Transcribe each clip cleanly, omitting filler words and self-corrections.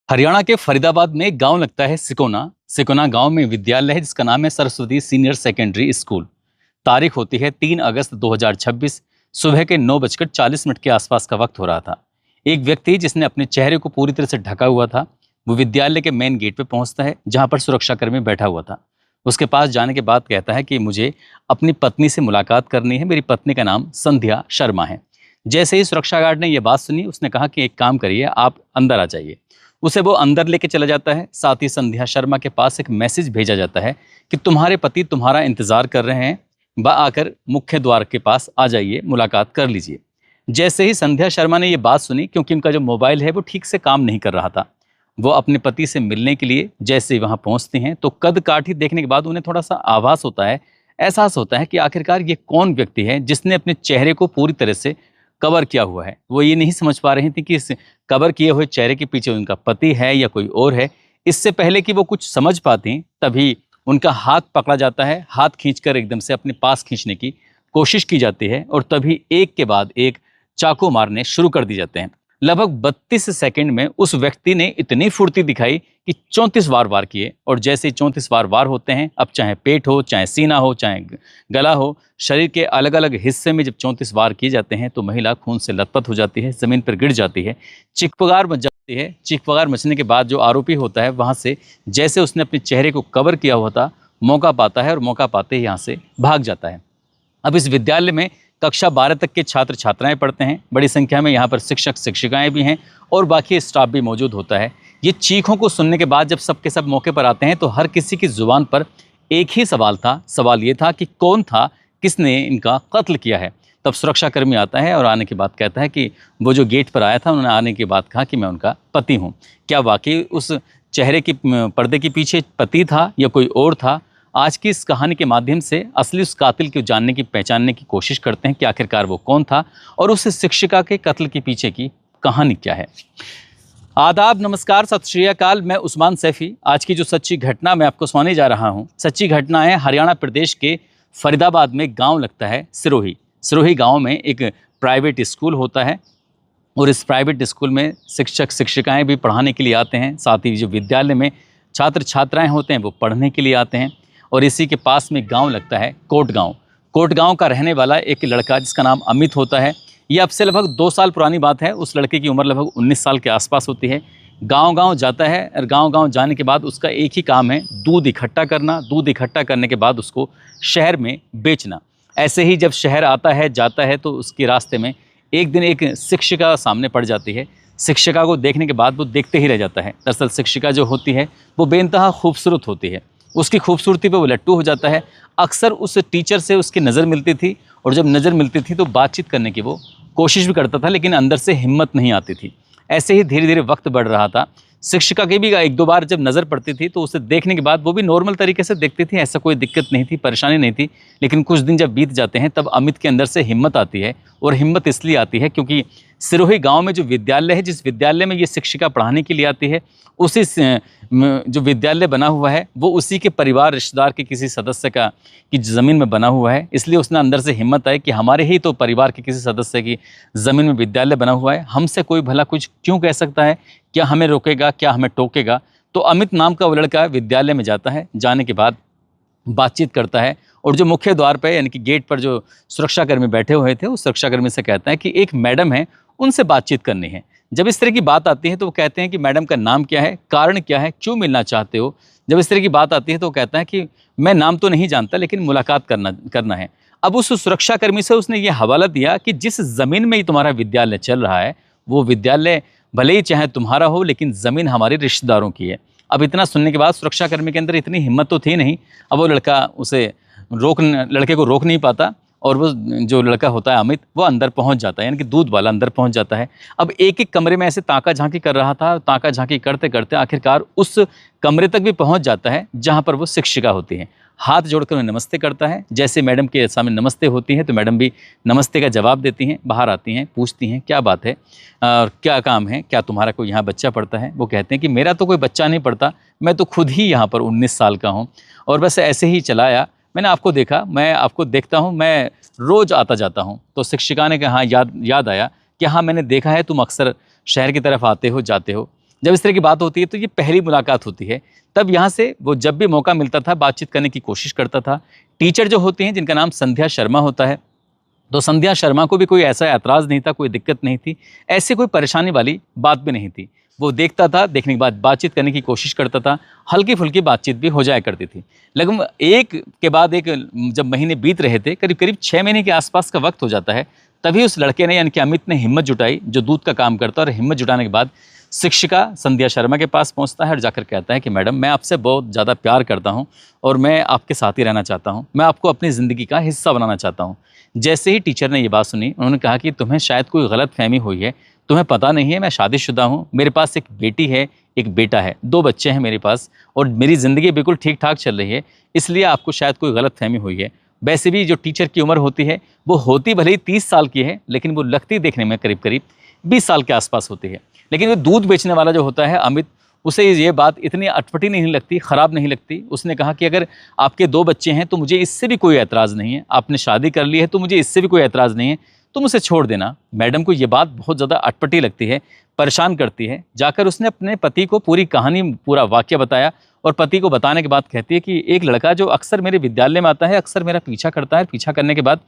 हरियाणा के फरीदाबाद में एक गांव लगता है सिकोना। सिकोना गांव में विद्यालय है जिसका नाम है सरस्वती सीनियर सेकेंडरी स्कूल। तारीख होती है 3 अगस्त 2026। सुबह के 9:40 के आसपास का वक्त हो रहा था। एक व्यक्ति जिसने अपने चेहरे को पूरी तरह से ढका हुआ था, वो विद्यालय के मेन गेट पे पहुंचता है जहां पर सुरक्षाकर्मी बैठा हुआ था। उसके पास जाने के बाद कहता है कि मुझे अपनी पत्नी से मुलाकात करनी है, मेरी पत्नी का नाम संध्या शर्मा है। जैसे ही सुरक्षा गार्ड ने यह बात सुनी, उसने कहा कि एक काम करिए, आप अंदर आ जाइए। उसे वो अंदर लेके चला जाता है। साथ ही संध्या शर्मा के पास एक मैसेज भेजा जाता है कि तुम्हारे पति तुम्हारा इंतजार कर रहे हैं, आकर मुख्य द्वार के पास आ जाइए, मुलाकात कर लीजिए। जैसे ही संध्या शर्मा ने ये बात सुनी, क्योंकि उनका जो मोबाइल है वो ठीक से काम नहीं कर रहा था, वो अपने पति से मिलने के लिए जैसे ही वहाँ पहुँचते हैं तो कद काठी देखने के बाद उन्हें थोड़ा सा आभास होता है, एहसास होता है कि आखिरकार ये कौन व्यक्ति है जिसने अपने चेहरे को पूरी तरह से कवर किया हुआ है। वो ये नहीं समझ पा रही थी कि इस कवर किए हुए चेहरे के पीछे उनका पति है या कोई और है। इससे पहले कि वो कुछ समझ पाती, तभी उनका हाथ पकड़ा जाता है। हाथ खींचकर एकदम से अपने पास खींचने की कोशिश की जाती है और तभी एक के बाद एक चाकू मारने शुरू कर दिए जाते हैं। लगभग 32 सेकंड में उस व्यक्ति ने इतनी फुर्ती दिखाई कि 34 बार वार किए, और जैसे ही 34 बार वार होते हैं, अब चाहे पेट हो, चाहे सीना हो, चाहे गला हो, शरीर के अलग अलग हिस्से में जब 34 वार किए जाते हैं तो महिला खून से लथपथ हो जाती है, ज़मीन पर गिर जाती है, चिकपुकार मच जाती है। चिकपुकार मचने के बाद जो आरोपी होता है वहाँ से, जैसे उसने अपने चेहरे को कवर किया हुआ था, मौका पाता है और मौका पाते ही यहाँ से भाग जाता है। अब इस विद्यालय में कक्षा 12 तक के छात्र छात्राएं पढ़ते हैं। बड़ी संख्या में यहाँ पर शिक्षक शिक्षिकाएं भी हैं और बाकी स्टाफ भी मौजूद होता है। ये चीखों को सुनने के बाद जब सबके सब मौके पर आते हैं तो हर किसी की जुबान पर एक ही सवाल था। सवाल ये था कि कौन था, किसने इनका कत्ल किया है। तब सुरक्षाकर्मी आता है और आने के बाद कहता है कि वो जो गेट पर आया था, उन्होंने आने के बाद कहा कि मैं उनका पति हूँ। क्या वाकई उस चेहरे की पर्दे के पीछे पति था या कोई और था? आज की इस कहानी के माध्यम से असली उस कातिल को जानने की, पहचानने की कोशिश करते हैं कि आखिरकार वो कौन था और उस शिक्षिका के कत्ल के पीछे की कहानी क्या है। आदाब, नमस्कार, सत श्री अकाल। मैं उस्मान सैफी। आज की जो सच्ची घटना मैं आपको सुनाने जा रहा हूँ, सच्ची घटना है हरियाणा प्रदेश के फरीदाबाद में गांव लगता है सिरोही। सिरोही गांव में एक प्राइवेट स्कूल होता है और इस प्राइवेट स्कूल में शिक्षक शिक्षिकाएं भी पढ़ाने के लिए आते हैं। साथ ही जो विद्यालय में छात्र छात्राएं होते हैं वो पढ़ने के लिए आते हैं। और इसी के पास में गांव लगता है कोटगांव। कोटगांव का रहने वाला एक लड़का जिसका नाम अमित होता है। ये अब से लगभग 2 साल पुरानी बात है। उस लड़के की उम्र लगभग 19 साल के आसपास होती है। गांव-गांव जाता है और गांव-गांव जाने के बाद उसका एक ही काम है, दूध इकट्ठा करना। दूध इकट्ठा करने के बाद उसको शहर में बेचना। ऐसे ही जब शहर आता है, जाता है, तो उसके रास्ते में एक दिन एक शिक्षिका सामने पड़ जाती है। शिक्षिका को देखने के बाद वो देखते ही रह जाता है। दरअसल शिक्षिका जो होती है वो बेइंतहा खूबसूरत होती है। उसकी खूबसूरती पे वो लट्टू हो जाता है। अक्सर उस टीचर से उसकी नज़र मिलती थी और जब नज़र मिलती थी तो बातचीत करने की वो कोशिश भी करता था, लेकिन अंदर से हिम्मत नहीं आती थी। ऐसे ही धीरे धीरे वक्त बढ़ रहा था। शिक्षिका की भी 1-2 बार जब नज़र पड़ती थी तो उसे देखने के बाद वो भी नॉर्मल तरीके से देखती थी, ऐसा कोई दिक्कत नहीं थी, परेशानी नहीं थी। लेकिन कुछ दिन जब बीत जाते हैं तब अमित के अंदर से हिम्मत आती है, और हिम्मत इसलिए आती है क्योंकि सिरोही गांव में जो विद्यालय है, जिस विद्यालय में ये शिक्षिका पढ़ाने के लिए आती है, उसी जो विद्यालय बना हुआ है वो उसी के परिवार रिश्तेदार के किसी सदस्य का की ज़मीन में बना हुआ है। इसलिए उसने अंदर से हिम्मत आई कि हमारे ही तो परिवार के किसी सदस्य की ज़मीन में विद्यालय बना हुआ है, हमसे कोई भला कुछ क्यों कह सकता है, क्या हमें रोकेगा, क्या हमें टोकेगा। तो अमित नाम का वो लड़का विद्यालय में जाता है। जाने के बाद बातचीत करता है और जो मुख्य द्वार पे यानी कि गेट पर जो सुरक्षाकर्मी बैठे हुए थे, उस सुरक्षाकर्मी से कहता है कि एक मैडम है, उनसे बातचीत करनी है। जब इस तरह की बात आती है तो वो कहते हैं कि मैडम का नाम क्या है, कारण क्या है, क्यों मिलना चाहते हो। जब इस तरह की बात आती है तो वो कहता है कि मैं नाम तो नहीं जानता, लेकिन मुलाकात करना है। अब उस सुरक्षाकर्मी से उसने ये हवाला दिया कि जिस ज़मीन में ही तुम्हारा विद्यालय चल रहा है, वो विद्यालय भले ही चाहे तुम्हारा हो, लेकिन ज़मीन हमारे रिश्तेदारों की है। अब इतना सुनने के बाद सुरक्षाकर्मी के अंदर इतनी हिम्मत तो थी नहीं। अब वो लड़के को रोक नहीं पाता और वो जो लड़का होता है अमित, वो अंदर पहुंच जाता है, यानी कि दूध वाला अंदर पहुंच जाता है। अब एक एक कमरे में ऐसे ताका झांकी कर रहा था। ताका झांकी करते करते आखिरकार उस कमरे तक भी पहुंच जाता है जहां पर वो शिक्षिका होती है। हाथ जोड़कर उन्हें नमस्ते करता है। जैसे मैडम के सामने नमस्ते होती है तो मैडम भी नमस्ते का जवाब देती हैं। बाहर आती हैं, पूछती हैं क्या बात है और क्या काम है, क्या तुम्हारा कोई यहाँ बच्चा पढ़ता है। वो कहते हैं कि मेरा तो कोई बच्चा नहीं पढ़ता, मैं तो खुद ही यहाँ पर 19 साल का हूँ और बस ऐसे ही चला आया। मैंने आपको देखा, मैं आपको देखता हूँ, मैं रोज़ आता जाता हूँ। तो शिक्षिका ने कहा, हाँ याद आया कि हाँ मैंने देखा है, तुम अक्सर शहर की तरफ आते हो जाते हो। जब इस तरह की बात होती है तो ये पहली मुलाकात होती है। तब यहाँ से वो जब भी मौका मिलता था बातचीत करने की कोशिश करता था। टीचर जो होती हैं जिनका नाम संध्या शर्मा होता है, तो संध्या शर्मा को भी कोई ऐसा ऐतराज़ नहीं था, कोई दिक्कत नहीं थी, ऐसी कोई परेशानी वाली बात भी नहीं थी। वो देखता था, देखने के बाद बातचीत करने की कोशिश करता था, हल्की-फुल्की बातचीत भी हो जाया करती थी। लेकिन एक के बाद एक जब महीने बीत रहे थे, करीब-करीब 6 महीने के आसपास का वक्त हो जाता है, तभी उस लड़के ने यानी कि अमित ने हिम्मत जुटाई, जो दूध का काम करता है, और हिम्मत जुटाने के बाद शिक्षिका संध्या शर्मा के पास पहुंचता है और जाकर कहता है कि मैडम, मैं आपसे बहुत ज़्यादा प्यार करता हूं और मैं आपके साथ ही रहना चाहता हूं, मैं आपको अपनी ज़िंदगी का हिस्सा बनाना चाहता हूं। जैसे ही टीचर ने ये बात सुनी, उन्होंने कहा कि तुम्हें शायद कोई गलतफहमी हुई है, तुम्हें पता नहीं है मैं शादीशुदा हूँ, मेरे पास एक बेटी है, एक बेटा है, 2 बच्चे हैं मेरे पास और मेरी ज़िंदगी बिल्कुल ठीक-ठाक चल रही है, इसलिए आपको शायद कोई गलतफहमी हुई है। वैसे भी जो टीचर की उम्र होती है, वो होती भले ही 30 साल की है, लेकिन वो लगती देखने में करीब-करीब 20 साल के आसपास होती है। लेकिन वो दूध बेचने वाला जो होता है अमित, उसे ये बात इतनी अटपटी नहीं लगती, ख़राब नहीं लगती। उसने कहा कि अगर आपके 2 बच्चे हैं तो मुझे इससे भी कोई ऐतराज़ नहीं है, आपने शादी कर ली है तो मुझे इससे भी कोई ऐतराज़ नहीं है, तुम उसे छोड़ देना। मैडम को ये बात बहुत ज़्यादा अटपटी लगती है, परेशान करती है। जाकर उसने अपने पति को पूरी कहानी, पूरा वाक़या बताया और पति को बताने के बाद कहती है कि एक लड़का जो अक्सर मेरे विद्यालय में आता है, अक्सर मेरा पीछा करता है, पीछा करने के बाद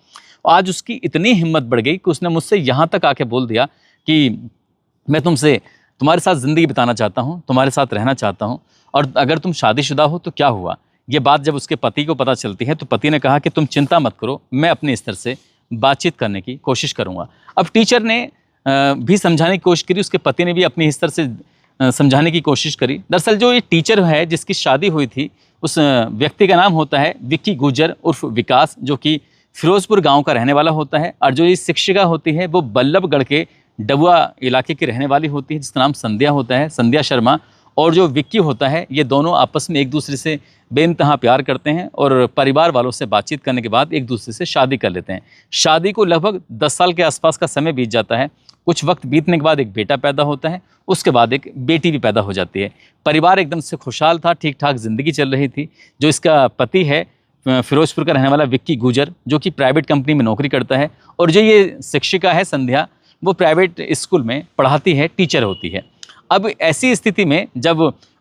आज उसकी इतनी हिम्मत बढ़ गई कि उसने मुझसे यहाँ तक आके बोल दिया कि मैं तुमसे तुम्हारे साथ ज़िंदगी बिताना चाहता हूँ, तुम्हारे साथ रहना चाहता हूँ, और अगर तुम शादीशुदा हो तो क्या हुआ। ये बात जब उसके पति को पता चलती है तो पति ने कहा कि तुम चिंता मत करो, मैं अपने स्तर से बातचीत करने की कोशिश करूँगा। अब टीचर ने भी समझाने की कोशिश करी, उसके पति ने भी अपने स्तर से समझाने की कोशिश करी। दरअसल जो ये टीचर है जिसकी शादी हुई थी, उस व्यक्ति का नाम होता है विक्की गुर्जर उर्फ विकास, जो कि फिरोजपुर गांव का रहने वाला होता है। और जो ये शिक्षिका होती है वो बल्लभगढ़ के डबुआ इलाके की रहने वाली होती है, जिसका नाम संध्या होता है, संध्या शर्मा। और जो विक्की होता है, ये दोनों आपस में एक दूसरे से बेइंतहा प्यार करते हैं और परिवार वालों से बातचीत करने के बाद एक दूसरे से शादी कर लेते हैं। शादी को लगभग 10 साल के आसपास का समय बीत जाता है। कुछ वक्त बीतने के बाद एक बेटा पैदा होता है, उसके बाद एक बेटी भी पैदा हो जाती है। परिवार एकदम से खुशहाल था, ठीक ठाक ज़िंदगी चल रही थी। जो इसका पति है फिरोजपुर का रहने वाला विक्की गुर्जर, जो कि प्राइवेट कंपनी में नौकरी करता है, और जो ये शिक्षिका है संध्या, वो प्राइवेट स्कूल में पढ़ाती है, टीचर होती है। अब ऐसी स्थिति में जब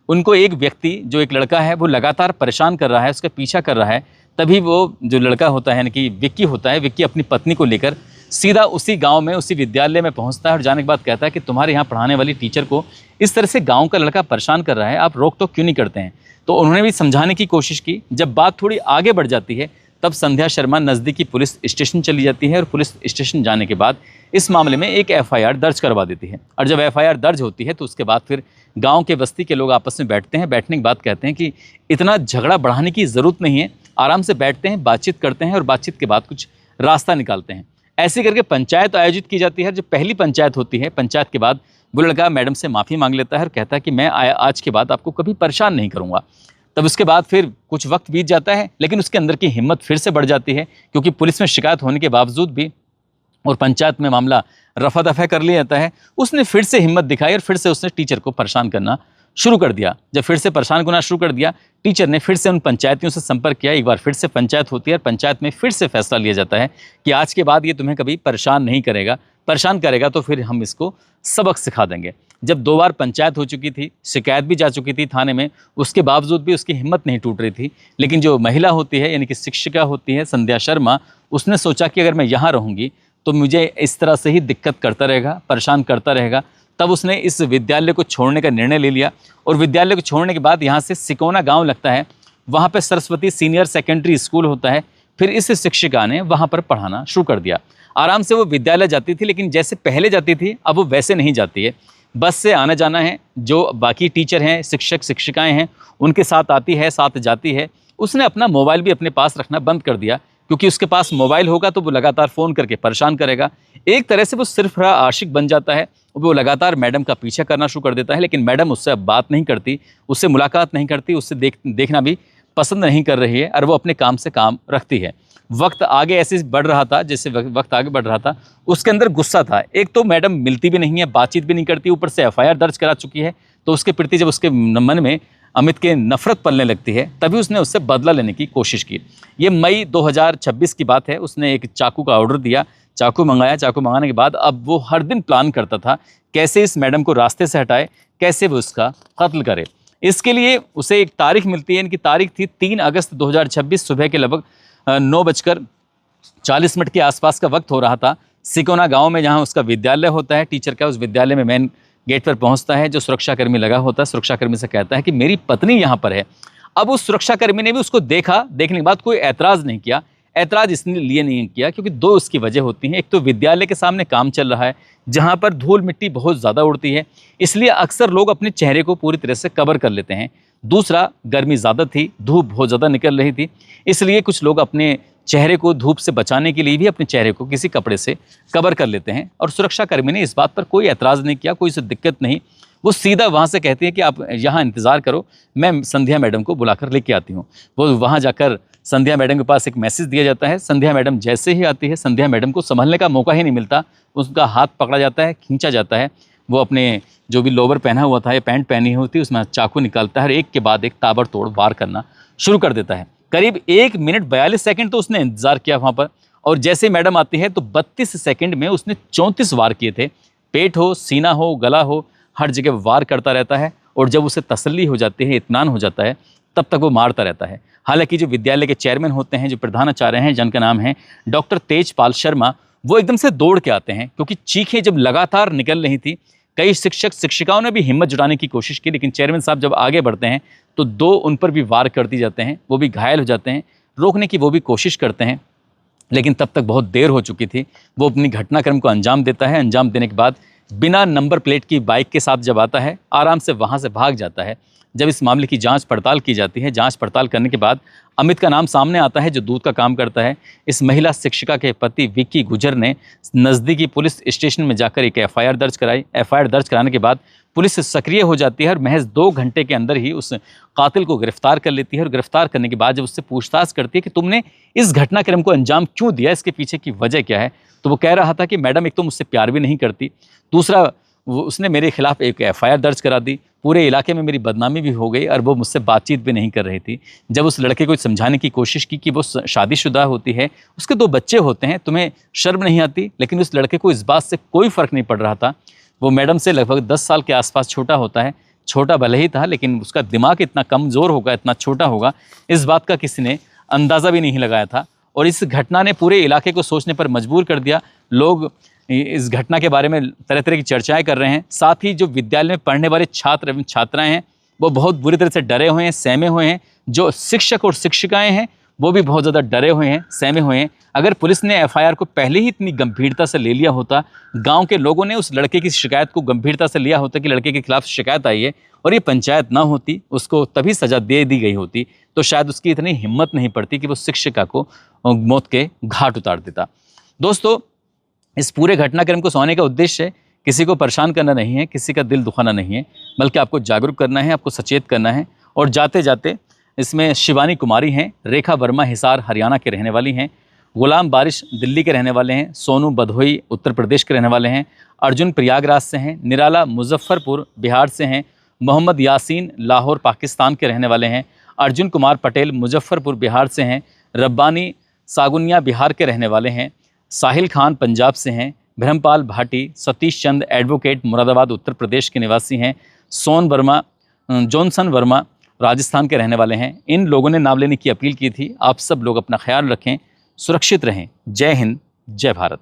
उनको एक व्यक्ति, जो एक लड़का है, वो लगातार परेशान कर रहा है, उसका पीछा कर रहा है, तभी वो जो लड़का होता है यानी कि विक्की होता है, विक्की अपनी पत्नी को लेकर सीधा उसी गांव में, उसी विद्यालय में पहुंचता है और जाने के बाद कहता है कि तुम्हारे यहाँ पढ़ाने वाली टीचर को इस तरह से गाँव का लड़का परेशान कर रहा है, आप रोक टोक क्यों नहीं करते हैं। तो उन्होंने भी समझाने की कोशिश की। जब बात थोड़ी आगे बढ़ जाती है तब संध्या शर्मा नज़दीकी पुलिस स्टेशन चली जाती है और पुलिस स्टेशन जाने के बाद इस मामले में एक एफआईआर दर्ज करवा देती है। और जब एफआईआर दर्ज होती है तो उसके बाद फिर गांव के बस्ती के लोग आपस में बैठते हैं। बैठने के बाद कहते हैं कि इतना झगड़ा बढ़ाने की ज़रूरत नहीं है, आराम से बैठते हैं, बातचीत करते हैं और बातचीत के बाद कुछ रास्ता निकालते हैं। ऐसे करके पंचायत आयोजित की जाती है। जब पहली पंचायत होती है, पंचायत के बाद वो लड़का मैडम से माफ़ी मांग लेता है और कहता है कि मैं आज के बाद आपको कभी परेशान नहीं करूँगा। तब उसके बाद फिर कुछ वक्त बीत जाता है, लेकिन उसके अंदर की हिम्मत फिर से बढ़ जाती है, क्योंकि पुलिस में शिकायत होने के बावजूद भी और पंचायत में मामला रफा दफा कर लिया जाता है, उसने फिर से हिम्मत दिखाई और फिर से उसने टीचर को परेशान करना शुरू कर दिया। जब फिर से परेशान करना शुरू कर दिया, टीचर ने फिर से उन पंचायतियों से संपर्क किया। एक बार फिर से पंचायत होती है और पंचायत में फिर से फैसला लिया जाता है कि आज के बाद ये तुम्हें कभी परेशान नहीं करेगा, परेशान करेगा तो फिर हम इसको सबक सिखा देंगे। जब 2 बार पंचायत हो चुकी थी, शिकायत भी जा चुकी थी थाने में, उसके बावजूद भी उसकी हिम्मत नहीं टूट रही थी। लेकिन जो महिला होती है यानी कि शिक्षिका होती है संध्या शर्मा, उसने सोचा कि अगर मैं यहाँ रहूँगी तो मुझे इस तरह से ही दिक्कत करता रहेगा, परेशान करता रहेगा। तब उसने इस विद्यालय को छोड़ने का निर्णय ले लिया और विद्यालय को छोड़ने के बाद यहाँ से सिकोना गाँव लगता है, वहाँ पर सरस्वती सीनियर सेकेंडरी स्कूल होता है। फिर इस शिक्षिका ने वहाँ पर पढ़ाना शुरू कर दिया। आराम से वो विद्यालय जाती थी, लेकिन जैसे पहले जाती थी अब वो वैसे नहीं जाती है। बस से आना जाना है, जो बाकी टीचर हैं, शिक्षक शिक्षिकाएं हैं, उनके साथ आती है, साथ जाती है। उसने अपना मोबाइल भी अपने पास रखना बंद कर दिया, क्योंकि उसके पास मोबाइल होगा तो वो लगातार फ़ोन करके परेशान करेगा। एक तरह से वो सिर्फ आशिक बन जाता है। वो लगातार मैडम का पीछा करना शुरू कर देता है, लेकिन मैडम उससे अब बात नहीं करती, उससे मुलाकात नहीं करती, उससे देखना भी पसंद नहीं कर रही है और वो अपने काम से काम रखती है। वक्त आगे ऐसे बढ़ रहा था, जैसे वक्त आगे बढ़ रहा था, उसके अंदर गुस्सा था। एक तो मैडम मिलती भी नहीं है, बातचीत भी नहीं करती, ऊपर से एफआईआर दर्ज करा चुकी है, तो उसके प्रति जब उसके मन में अमित के नफरत पलने लगती है, तभी उसने उससे बदला लेने की कोशिश की। ये मई 2026 की बात है। उसने एक चाकू का ऑर्डर दिया, चाकू मंगाया। चाकू मंगाने के बाद अब वो हर दिन प्लान करता था कैसे इस मैडम को रास्ते से हटाए, कैसे वो उसका कत्ल करे। इसके लिए उसे एक तारीख मिलती है। इनकी तारीख थी 3 अगस्त 2026 सुबह के लगभग 9:40 के आसपास का वक्त हो रहा था। सिकोना गांव में जहां उसका विद्यालय होता है, टीचर का, उस विद्यालय में मेन गेट पर पहुंचता है। जो सुरक्षाकर्मी लगा होता है, सुरक्षाकर्मी से कहता है कि मेरी पत्नी यहाँ पर है। अब उस सुरक्षाकर्मी ने भी उसको देखा, देखने के बाद कोई ऐतराज़ नहीं किया। ऐतराज़ इसलिए नहीं किया क्योंकि दो उसकी वजह होती हैं। एक तो विद्यालय के सामने काम चल रहा है जहाँ पर धूल मिट्टी बहुत ज़्यादा उड़ती है, इसलिए अक्सर लोग अपने चेहरे को पूरी तरह से कवर कर लेते हैं। दूसरा, गर्मी ज़्यादा थी, धूप बहुत ज़्यादा निकल रही थी, इसलिए कुछ लोग अपने चेहरे को धूप से बचाने के लिए भी अपने चेहरे को किसी कपड़े से कवर कर लेते हैं। और सुरक्षाकर्मी ने इस बात पर कोई ऐतराज़ नहीं किया, कोई से दिक्कत नहीं। वो सीधा वहाँ से कहती है कि आप यहाँ इंतज़ार करो, मैं संध्या मैडम को बुलाकर लेके आती हूँ। वो वहाँ जाकर संध्या मैडम के पास एक मैसेज दिया जाता है। संध्या मैडम जैसे ही आती है, संध्या मैडम को संभलने का मौका ही नहीं मिलता। उसका हाथ पकड़ा जाता है, खींचा जाता है। वो अपने जो भी लोवर पहना हुआ था या पैंट पहनी हुई थी, उसमें चाकू निकालता है और एक के बाद एक ताबड़तोड़ वार करना शुरू कर देता है। करीब 1 मिनट 42 सेकंड तो उसने इंतजार किया वहाँ पर, और जैसे ही मैडम आती है तो 32 सेकंड में उसने 34 वार किए थे। पेट हो, सीना हो, गला हो, हर जगह वार करता रहता है। और जब उसे तसल्ली हो जाती है, इत्मीनान हो जाता है, तब तक वो मारता रहता है। हालांकि जो विद्यालय के चेयरमैन होते हैं, जो प्रधानाचार्य हैं, जिनका नाम है डॉक्टर तेजपाल शर्मा, वो एकदम से दौड़ के आते हैं क्योंकि चीखें जब लगातार निकल रही थी। कई शिक्षक शिक्षिकाओं ने भी हिम्मत जुटाने की कोशिश की, लेकिन चेयरमैन साहब जब आगे बढ़ते हैं तो 2 उन पर भी वार कर दी जाते हैं। वो भी घायल हो जाते हैं। रोकने की वो भी कोशिश करते हैं, लेकिन तब तक बहुत देर हो चुकी थी। वो अपनी घटनाक्रम को अंजाम देता है। अंजाम देने के बाद बिना नंबर प्लेट की बाइक के साथ जब आता है, आराम से वहाँ से भाग जाता है। जब इस मामले की जांच पड़ताल की जाती है, जांच पड़ताल करने के बाद अमित का नाम सामने आता है, जो दूध का काम करता है। इस महिला शिक्षिका के पति विक्की गुजर ने नज़दीकी पुलिस स्टेशन में जाकर एक एफआईआर दर्ज कराई। एफआईआर दर्ज कराने के बाद पुलिस सक्रिय हो जाती है और महज 2 घंटे के अंदर ही उस कातिल को गिरफ्तार कर लेती है। और गिरफ्तार करने के बाद जब उससे पूछताछ करती है कि तुमने इस घटनाक्रम को अंजाम क्यों दिया, इसके पीछे की वजह क्या है, तो वो कह रहा था कि मैडम, एक तो मुझसे प्यार भी नहीं करती, दूसरा वो उसने मेरे खिलाफ एक एफआईआर दर्ज करा दी, पूरे इलाके में मेरी बदनामी भी हो गई, और वो मुझसे बातचीत भी नहीं कर रही थी। जब उस लड़के को समझाने की कोशिश की कि वो शादीशुदा होती है, उसके 2 बच्चे होते हैं, तुम्हें शर्म नहीं आती, लेकिन उस लड़के को इस बात से कोई फ़र्क नहीं पड़ रहा था। वो मैडम से लगभग 10 साल के आसपास छोटा होता है। छोटा भले ही था, लेकिन उसका दिमाग इतना कमज़ोर होगा, इतना छोटा होगा, इस बात का किसी ने अंदाज़ा भी नहीं लगाया था। और इस घटना ने पूरे इलाके को सोचने पर मजबूर कर दिया। लोग इस घटना के बारे में तरह तरह की चर्चाएं कर रहे हैं। साथ ही जो विद्यालय में पढ़ने वाले छात्र एवं छात्राएं हैं, वो बहुत बुरी तरह से डरे हुए हैं, सहमे हुए हैं। जो शिक्षक और शिक्षिकाएं हैं, वो भी बहुत ज़्यादा डरे हुए हैं, सहमे हुए हैं। अगर पुलिस ने एफआईआर को पहले ही इतनी गंभीरता से ले लिया होता, गांव के लोगों ने उस लड़के की शिकायत को गंभीरता से लिया होता कि लड़के के खिलाफ शिकायत आई है, और ये पंचायत ना होती, उसको तभी सज़ा दे दी गई होती, तो शायद उसकी इतनी हिम्मत नहीं पड़ती कि वो शिक्षिका को मौत के घाट उतार देता। दोस्तों, इस पूरे घटनाक्रम को सुनाने का उद्देश्य किसी को परेशान करना नहीं है, किसी का दिल दुखाना नहीं है, बल्कि आपको जागरूक करना है, आपको सचेत करना है। और जाते जाते इसमें शिवानी कुमारी हैं, रेखा वर्मा हिसार हरियाणा के रहने वाली हैं, गुलाम बारिश दिल्ली के रहने वाले हैं, सोनू बधोई उत्तर प्रदेश के रहने वाले हैं, अर्जुन प्रयागराज से हैं, निराला मुजफ्फरपुर बिहार से हैं, मोहम्मद यासीन लाहौर पाकिस्तान के रहने वाले हैं, अर्जुन कुमार पटेल मुजफ्फरपुर बिहार से हैं, रब्बानी सागुनिया बिहार के रहने वाले हैं, साहिल खान पंजाब से हैं, ब्रह्मपाल भाटी सतीश चंद एडवोकेट मुरादाबाद उत्तर प्रदेश के निवासी हैं, जॉनसन वर्मा राजस्थान के रहने वाले हैं। इन लोगों ने नाम लेने की अपील की थी। आप सब लोग अपना ख्याल रखें, सुरक्षित रहें। जय हिंद, जय भारत।